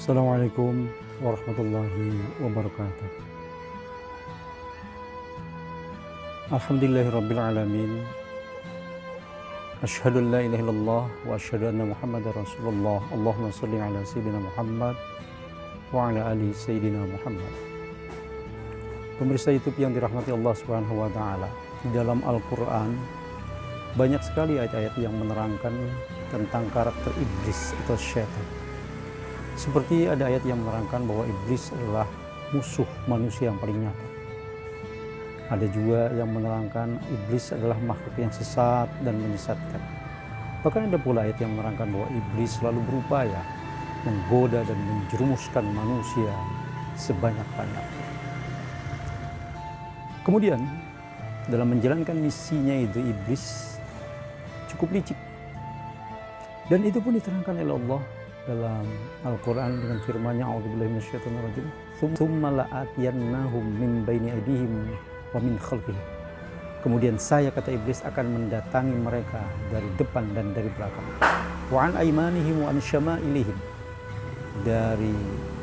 Assalamualaikum warahmatullahi wabarakatuh. Alhamdulillahirabbil alamin. Asyhadu an la ilaha illallah wa asyhadu anna Muhammadar Rasulullah. Allahumma shalli ala sayyidina Muhammad wa ala ali sayyidina Muhammad. Pemirsa YouTube yang dirahmati Allah Subhanahu wa taala, di dalam Al-Qur'an banyak sekali ayat-ayat yang menerangkan tentang karakter iblis atau syaitan. Seperti ada ayat yang menerangkan bahwa iblis adalah musuh manusia yang paling nyata. Ada juga yang menerangkan iblis adalah makhluk yang sesat dan menyesatkan. Bahkan ada pula ayat yang menerangkan bahwa iblis selalu berupaya menggoda dan menjerumuskan manusia sebanyak-banyaknya. Kemudian dalam menjalankan misinya itu iblis cukup licik. Dan itu pun diterangkan oleh Allah dalam Al-Quran dengan firman-Nya, a'udzubillahi minasyaitonirrajim, tsumma la'atiyannahum min baini aydihim wa min khalfihim. Kemudian saya, kata iblis, akan mendatangi mereka dari depan dan dari belakang. Wa an aymanihim wa an syama'ilihim, dari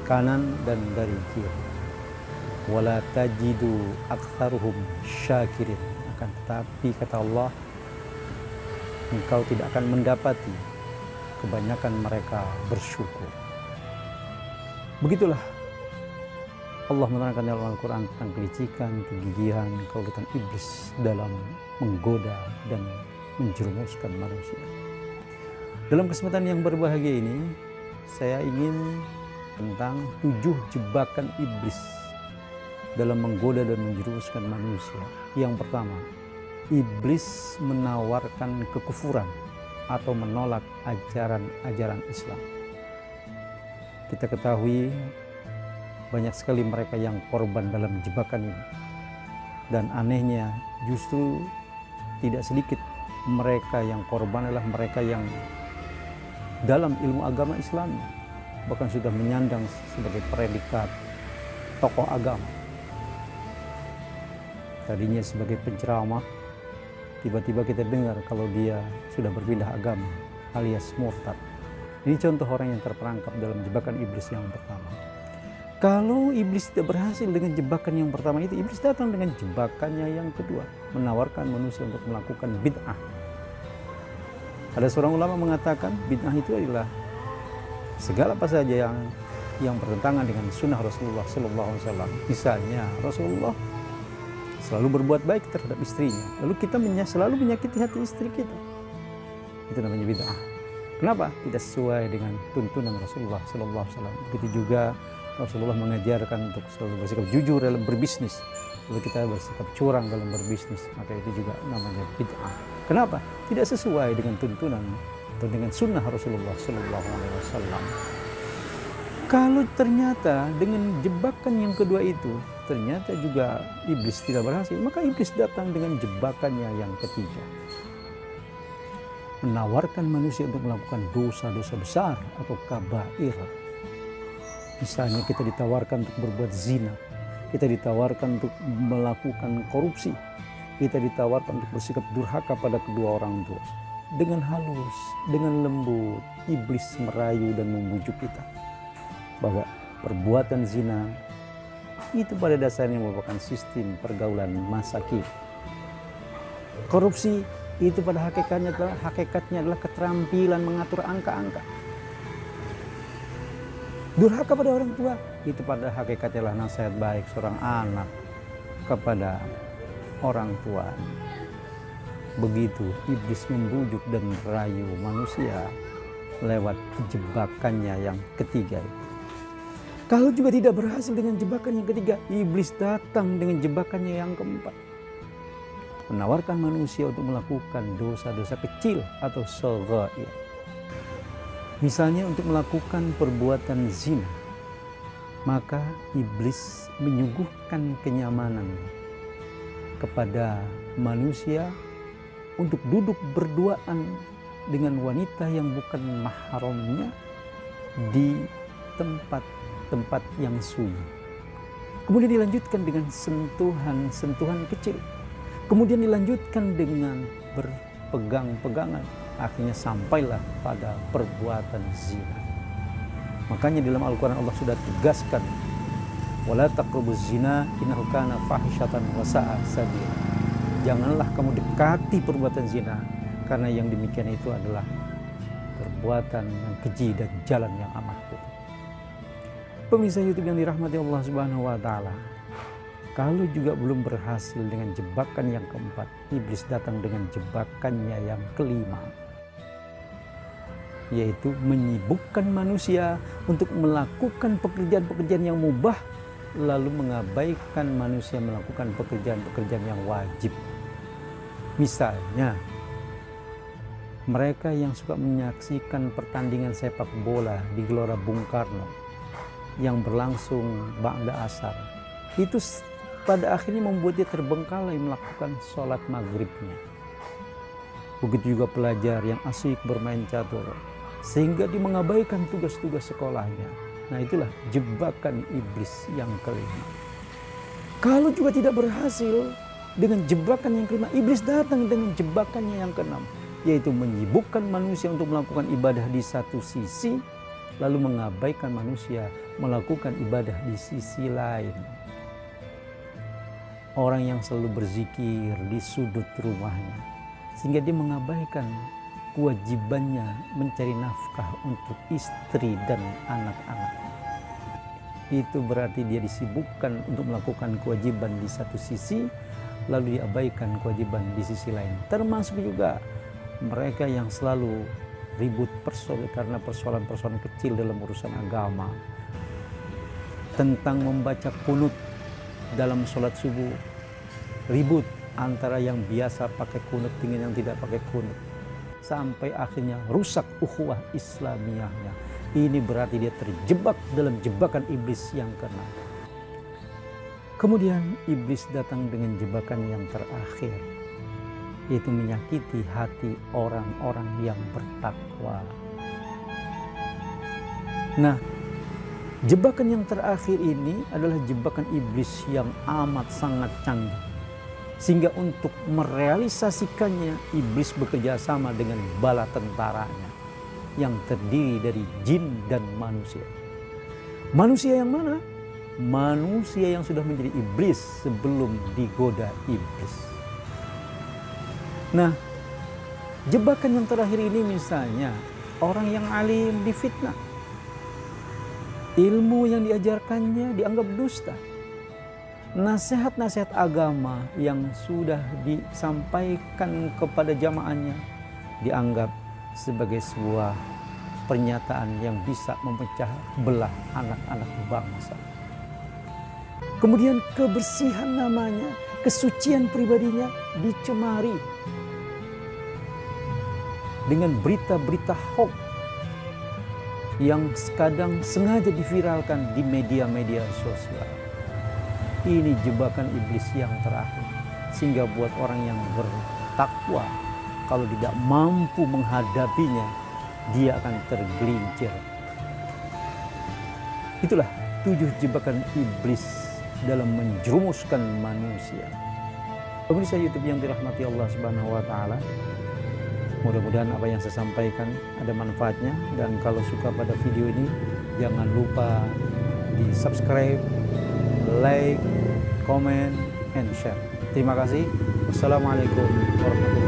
kanan dan dari kiri. Wala tajidu aktsaruhum syakirin. Akan tetapi, kata Allah, engkau tidak akan mendapati kebanyakan mereka bersyukur. Begitulah Allah menerangkan dalam Al-Quran tentang kelicikan, kegigihan, keuletan iblis dalam menggoda dan menjerumuskan manusia. Dalam kesempatan yang berbahagia ini, saya ingin tentang 7 jebakan iblis dalam menggoda dan menjerumuskan manusia. Yang pertama, iblis menawarkan kekufuran atau menolak ajaran-ajaran Islam. Kita ketahui banyak sekali mereka yang korban dalam jebakan ini. Dan anehnya justru tidak sedikit mereka yang korban adalah mereka yang dalam ilmu agama Islam bahkan sudah menyandang sebagai predikat tokoh agama. Tadinya sebagai penceramah, tiba-tiba kita dengar kalau dia sudah berpindah agama alias murtad. Ini contoh orang yang terperangkap dalam jebakan iblis yang pertama. Kalau iblis tidak berhasil dengan jebakan yang pertama itu, iblis datang dengan jebakannya yang kedua, menawarkan manusia untuk melakukan bid'ah. Ada seorang ulama mengatakan bid'ah itu adalah segala apa saja yang bertentangan dengan sunnah Rasulullah SAW. Misalnya Rasulullah selalu berbuat baik terhadap istrinya, lalu kita selalu menyakiti hati istri kita. Itu namanya bid'ah. Kenapa? Tidak sesuai dengan tuntunan Rasulullah SAW. Begitu juga Rasulullah mengajarkan untuk selalu bersikap jujur dalam berbisnis, lalu kita bersikap curang dalam berbisnis, maka itu juga namanya bid'ah. Kenapa? Tidak sesuai dengan tuntunan atau dengan sunnah Rasulullah SAW. Kalau ternyata dengan jebakan yang kedua itu ternyata juga iblis tidak berhasil, maka iblis datang dengan jebakannya yang ketiga, menawarkan manusia untuk melakukan dosa-dosa besar atau kabair. Misalnya kita ditawarkan untuk berbuat zina, kita ditawarkan untuk melakukan korupsi, kita ditawarkan untuk bersikap durhaka pada kedua orang tua. Dengan halus, dengan lembut, iblis merayu dan membujuk kita bahwa perbuatan zina itu pada dasarnya merupakan sistem pergaulan masa kini. Korupsi itu pada hakikatnya adalah keterampilan mengatur angka-angka. Durhaka pada orang tua itu pada hakikatnya adalah nasihat baik seorang anak kepada orang tua. Begitu iblis membujuk dan merayu manusia lewat jebakannya yang ketiga. Kalau juga tidak berhasil dengan jebakan yang ketiga, iblis datang dengan jebakannya yang keempat, menawarkan manusia untuk melakukan dosa-dosa kecil atau shaghair. Misalnya untuk melakukan perbuatan zina, maka iblis menyuguhkan kenyamanan kepada manusia untuk duduk berduaan dengan wanita yang bukan mahramnya di tempat yang sunyi. Kemudian dilanjutkan dengan sentuhan kecil. Kemudian dilanjutkan dengan berpegang-pegangan. Akhirnya sampailah pada perbuatan zina. Makanya dalam Al-Quran Allah sudah tegaskan, wala taqrabuz zina innahu kana fahisyatan wa sa'a sabila. Janganlah kamu dekati perbuatan zina, karena yang demikian itu adalah perbuatan yang keji dan jalan yang amat buruk. Pemirsa YouTube yang dirahmati Allah Subhanahu wa taala, kalau juga belum berhasil dengan jebakan yang keempat, iblis datang dengan jebakannya yang kelima, yaitu menyibukkan manusia untuk melakukan pekerjaan-pekerjaan yang mubah, lalu mengabaikan manusia melakukan pekerjaan-pekerjaan yang wajib. Misalnya, mereka yang suka menyaksikan pertandingan sepak bola di Gelora Bung Karno yang berlangsung ba'da asar, itu pada akhirnya membuat dia terbengkalai melakukan sholat maghribnya. Begitu juga pelajar yang asyik bermain catur, sehingga dia mengabaikan tugas-tugas sekolahnya. Nah, itulah jebakan iblis yang kelima. Kalau juga tidak berhasil dengan jebakan yang kelima, iblis datang dengan jebakannya yang keenam, yaitu menyibukkan manusia untuk melakukan ibadah di satu sisi, lalu mengabaikan manusia melakukan ibadah di sisi lain. Orang yang selalu berzikir di sudut rumahnya, sehingga dia mengabaikan kewajibannya mencari nafkah untuk istri dan anak-anak. Itu berarti dia disibukkan untuk melakukan kewajiban di satu sisi, lalu diabaikan kewajiban di sisi lain. Termasuk juga mereka yang selalu ribut karena persoalan-persoalan kecil dalam urusan agama, tentang membaca kunut dalam sholat subuh, ribut antara yang biasa pakai kunut dengan yang tidak pakai kunut, sampai akhirnya rusak ukhuwah Islamiyahnya. Ini berarti dia terjebak dalam jebakan iblis yang keenam. Kemudian iblis datang dengan jebakan yang terakhir, yaitu menyakiti hati orang-orang yang bertakwa. Nah, jebakan yang terakhir ini adalah jebakan iblis yang amat sangat canggih, sehingga untuk merealisasikannya iblis bekerja sama dengan bala tentaranya yang terdiri dari jin dan manusia. Manusia yang mana? Manusia yang sudah menjadi iblis sebelum digoda iblis. Nah, jebakan yang terakhir ini misalnya orang yang alim difitnah, ilmu yang diajarkannya dianggap dusta, nasihat-nasihat agama yang sudah disampaikan kepada jamaahnya dianggap sebagai sebuah pernyataan yang bisa memecah belah anak-anak bangsa. Kemudian kebersihan namanya, kesucian pribadinya dicemari dengan berita-berita hoax yang kadang sengaja diviralkan di media-media sosial. Ini jebakan iblis yang terakhir, sehingga buat orang yang bertakwa, kalau tidak mampu menghadapinya, dia akan tergelincir. Itulah 7 jebakan iblis dalam menjerumuskan manusia. Pemirsa YouTube yang dirahmati Allah Subhanahu wa taala, mudah-mudahan apa yang saya sampaikan ada manfaatnya, dan kalau suka pada video ini jangan lupa di subscribe, like, comment, and share. Terima kasih. Wassalamualaikum warahmatullahi wabarakatuh.